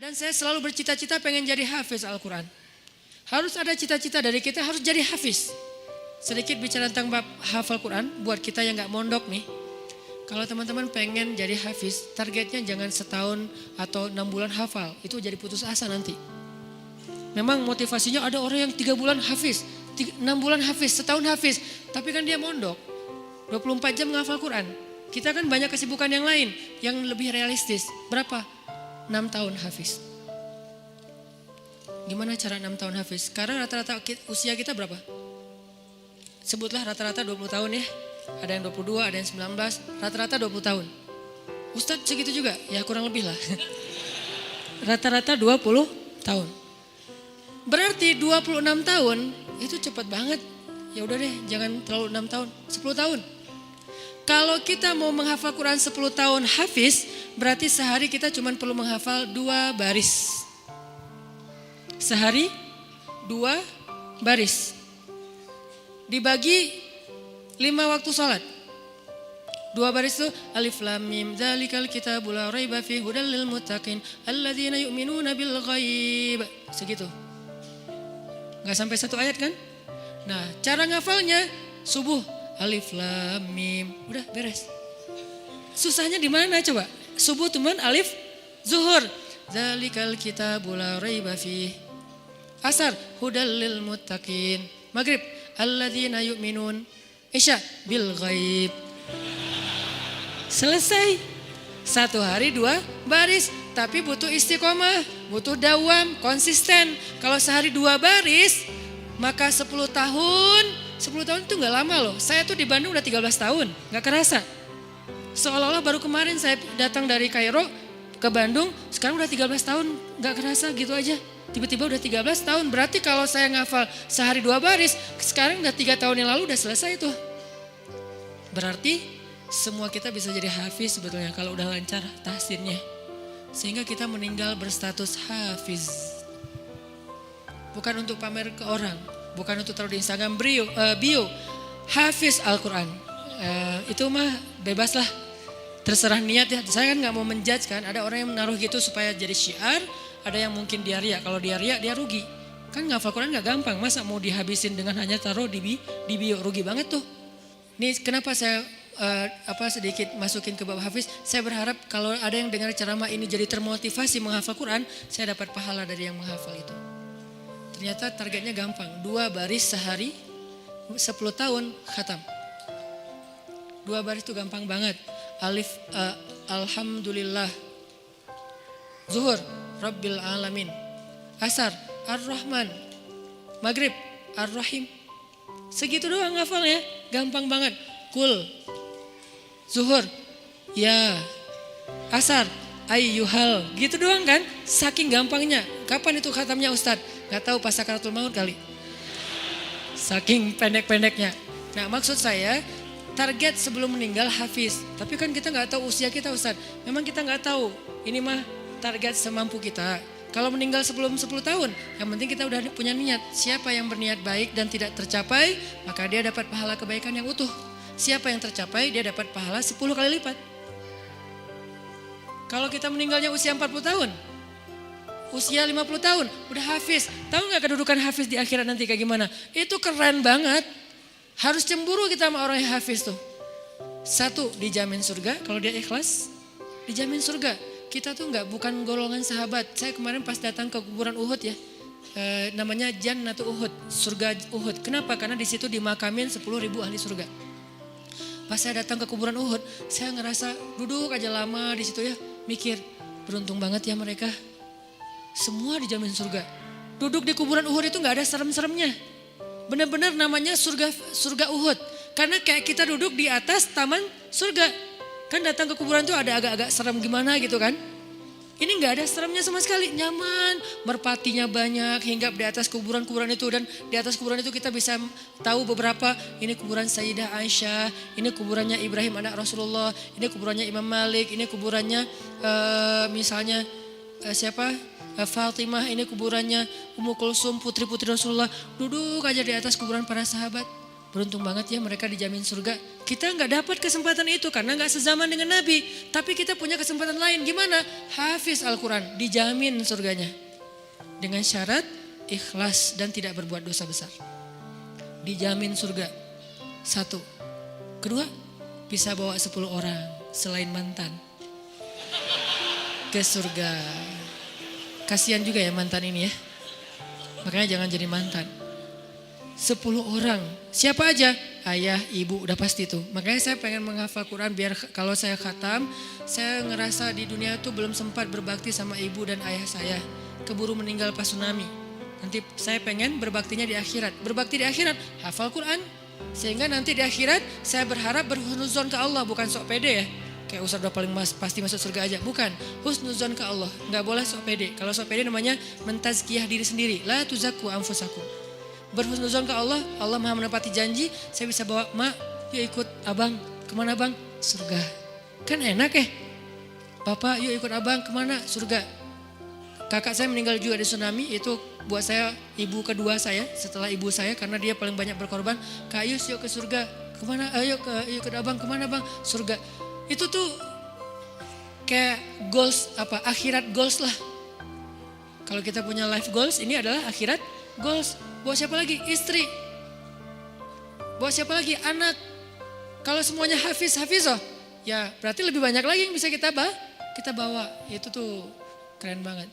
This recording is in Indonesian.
Dan saya selalu bercita-cita pengen jadi hafiz Al-Quran. Harus ada cita-cita dari kita harus jadi hafiz. Sedikit bicara tentang bab hafal Quran buat kita yang gak mondok nih. Kalau teman-teman pengen jadi hafiz, targetnya jangan setahun atau 6 bulan hafal. Itu jadi putus asa nanti. Memang motivasinya ada orang yang 3 bulan hafiz, 6 bulan hafiz, setahun hafiz. Tapi kan dia mondok, 24 jam menghafal Quran. Kita kan banyak kesibukan yang lain, yang lebih realistis. Berapa? 6 tahun hafiz. Gimana cara 6 tahun hafiz? Sekarang rata-rata usia kita berapa? Sebutlah rata-rata 20 tahun ya. Ada yang 22, ada yang 19, rata-rata 20 tahun. Ustadz segitu juga? Ya kurang lebih lah. Rata-rata 20 tahun. Berarti 26 tahun itu cepat banget. Ya udah deh, jangan terlalu 6 tahun, 10 tahun. Kalau kita mau menghafal Quran 10 tahun hafiz, berarti sehari kita cuma perlu menghafal 2 baris. Sehari 2 baris. Dibagi 5 waktu sholat. 2 baris itu alif lam mim dzalikal kitabul la raiba fihi hudal lil muttaqin alladzina yu'minuna bil ghaib. Segitu. Enggak sampai 1 ayat kan? Nah, cara ngafalnya subuh alif lam mim, udah beres. Susahnya di mana coba? Subuh teman alif, zuhur dzalikal kitabul la raiba fihi. Asar hudal lil muttaqin. Maghrib alladzina yu'minun. Isya bil ghaib. Selesai. 1 hari 2 baris. Tapi butuh istiqomah, butuh dawam, konsisten. Kalau sehari 2 baris, maka 10 tahun. 10 tahun itu gak lama loh. Saya tuh di Bandung udah 13 tahun, gak kerasa. Seolah-olah baru kemarin saya datang dari Kairo ke Bandung, sekarang udah 13 tahun, gak kerasa gitu aja. Tiba-tiba udah 13 tahun, berarti kalau saya ngafal sehari 2 baris, sekarang udah 3 tahun yang lalu udah selesai tuh. Berarti semua kita bisa jadi hafiz sebetulnya kalau udah lancar tahsinnya. Sehingga kita meninggal berstatus hafiz. Bukan untuk pamer ke orang, bukan untuk taruh di Instagram bio, hafiz Al-Quran. Itu mah bebas lah, terserah niat ya. Saya kan gak mau menjudge kan, ada orang yang menaruh gitu supaya jadi syiar. Ada yang mungkin dia riak, kalau dia riak dia rugi. Kan ngafal Quran gak gampang, masa mau dihabisin dengan hanya taruh di bio, rugi banget tuh. Ini kenapa saya sedikit masukin ke bab hafiz. Saya berharap kalau ada yang dengar ceramah ini jadi termotivasi menghafal Quran, saya dapat pahala dari yang menghafal itu. Ternyata targetnya gampang, 2 baris sehari, 10 tahun khatam. 2 baris itu gampang banget. Alif, alhamdulillah. Zuhur, Rabbil Alamin. Asar, Ar-Rahman. Maghrib, Ar-Rahim. Segitu doang ngafalnya, gampang banget. Kul, Zuhur, ya. Asar, ayyuhal. Gitu doang kan, saking gampangnya. Kapan itu khatamnya Ustadz? Gak tahu pas sakaratul maut kali. Saking pendek-pendeknya. Nah maksud saya, target sebelum meninggal hafiz. Tapi kan kita gak tahu usia kita Ustadz. Memang kita gak tahu, ini mah target semampu kita. Kalau meninggal sebelum 10 tahun, yang penting kita udah punya niat. Siapa yang berniat baik dan tidak tercapai, maka dia dapat pahala kebaikan yang utuh. Siapa yang tercapai, dia dapat pahala 10 kali lipat. Kalau kita meninggalnya usia 40 tahun, usia 50 tahun, udah hafiz. Tahu gak kedudukan hafiz di akhirat nanti kayak gimana? Itu keren banget. Harus cemburu kita sama orang yang hafiz tuh. 1, dijamin surga, kalau dia ikhlas, dijamin surga. Kita tuh bukan golongan sahabat. Saya kemarin pas datang ke kuburan Uhud ya, namanya Jannatul Uhud, surga Uhud. Kenapa? Karena di situ dimakamin 10.000 ahli surga. Pas saya datang ke kuburan Uhud, saya ngerasa duduk aja lama di situ ya, mikir beruntung banget ya mereka. Semua dijamin surga. Duduk di kuburan Uhud itu nggak ada serem-seremnya. Benar-benar namanya surga Uhud. Karena kayak kita duduk di atas taman surga. Kan datang ke kuburan tuh ada agak-agak serem gimana gitu kan. Ini gak ada seremnya sama sekali, nyaman. Merpatinya banyak hingga di atas kuburan-kuburan itu. Dan di atas kuburan itu kita bisa tahu beberapa. Ini kuburan Sayyidah Aisyah, ini kuburannya Ibrahim anak Rasulullah, ini kuburannya Imam Malik, ini kuburannya misalnya Fatimah, ini kuburannya Ummu Kulsum, putri-putri Rasulullah. Duduk aja di atas kuburan para sahabat. Beruntung banget ya mereka dijamin surga. Kita nggak dapat kesempatan itu karena nggak sezaman dengan Nabi. Tapi kita punya kesempatan lain. Gimana? Hafiz Al-Quran, dijamin surganya. Dengan syarat ikhlas dan tidak berbuat dosa besar. Dijamin surga. 1. Kedua, bisa bawa 10 orang selain mantan ke surga. Kasihan juga ya mantan ini ya. Makanya jangan jadi mantan. 10 orang. Siapa aja? Ayah, ibu, udah pasti tuh. Makanya saya pengen menghafal Quran biar kalau saya khatam, saya ngerasa di dunia tuh belum sempat berbakti sama ibu dan ayah saya. Keburu meninggal pas tsunami. Nanti saya pengen berbaktinya di akhirat. Berbakti di akhirat, hafal Quran. Sehingga nanti di akhirat saya berharap berhusnuzon ke Allah, bukan sok pede ya. Kayak Ustaz udah paling pasti masuk surga aja. Bukan, husnuzon ke Allah. Nggak boleh sok pede. Kalau sok pede namanya mentazkiyah diri sendiri. La tuzakku anfusakum. Berhusnuzon ke Allah, Allah maha menepati janji, saya bisa bawa mak, yuk ikut abang, kemana bang? Surga. Kan enak ya, bapak yuk ikut abang kemana? Surga. Kakak saya meninggal juga di tsunami, itu buat saya ibu kedua saya setelah ibu saya karena dia paling banyak berkorban. Kak Yus yuk ke surga, kemana? Ayo ikut abang, kemana bang? Surga. Itu tuh kayak goals akhirat goals lah. Kalau kita punya life goals, ini adalah akhirat goals. Buat siapa lagi? Istri. Buat siapa lagi? Anak. Kalau semuanya hafizoh, ya berarti lebih banyak lagi yang bisa kita bawa. Itu tuh keren banget.